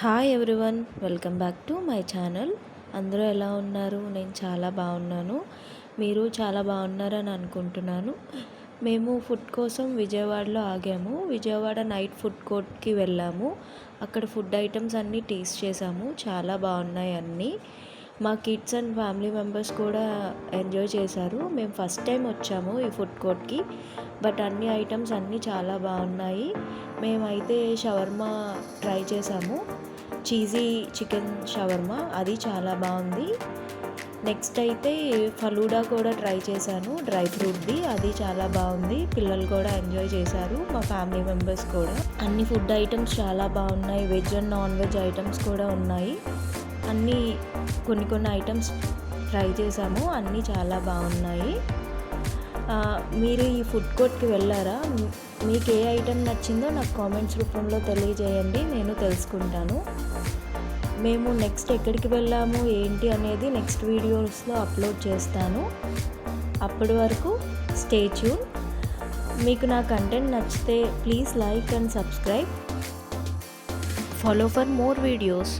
Hi everyone, welcome back to my channel. అందరూ ఎలా ఉన్నారు? నేను చాలా బాగున్నాను. మీరు చాలా బాగున్నారని అనుకుంటున్నాను. మేము ఫుడ్ కోసం విజయవాడలో ఆగాము. విజయవాడ నైట్ ఫుడ్ కోర్ట్కి వెళ్ళాము. అక్కడ ఫుడ్ ఐటమ్స్ అన్నీ టేస్ట్ చేసాము. చాలా బాగున్నాయి అన్నీ. మా కిడ్స్ అండ్ ఫ్యామిలీ మెంబర్స్ కూడా ఎంజాయ్ చేశారు. మేము ఫస్ట్ టైం వచ్చాము ఈ ఫుడ్ కోర్ట్కి, బట్ అన్ని ఐటమ్స్ అన్నీ చాలా బాగున్నాయి. మేమైతే షవర్మా ట్రై చేసాము, చీజీ చికెన్ షవర్మా, అది చాలా బాగుంది. నెక్స్ట్ అయితే ఫలూడా కూడా ట్రై చేశాను, డ్రై ఫ్రూట్ది, అది చాలా బాగుంది. పిల్లలు కూడా ఎంజాయ్ చేశారు, మా ఫ్యామిలీ మెంబర్స్ కూడా. అన్ని ఫుడ్ ఐటమ్స్ చాలా బాగున్నాయి. Veg and non veg items కూడా ఉన్నాయి. అన్నీ కొన్ని ఐటమ్స్ ట్రై చేసాము, అన్నీ చాలా బాగున్నాయి. మీరు ఈ ఫుడ్ కోర్ట్కి వెళ్ళారా? మీకు ఏ ఐటెం నచ్చిందో నాకు కామెంట్స్ రూపంలో తెలియజేయండి, నేను తెలుసుకుంటాను. మేము నెక్స్ట్ ఎక్కడికి వెళ్ళాము ఏంటి అనేది నెక్స్ట్ వీడియోస్లో అప్లోడ్ చేస్తాను. అప్పటి వరకు స్టే ట్యూన్. మీకు నా కంటెంట్ నచ్చితే please like and subscribe. Follow for more videos.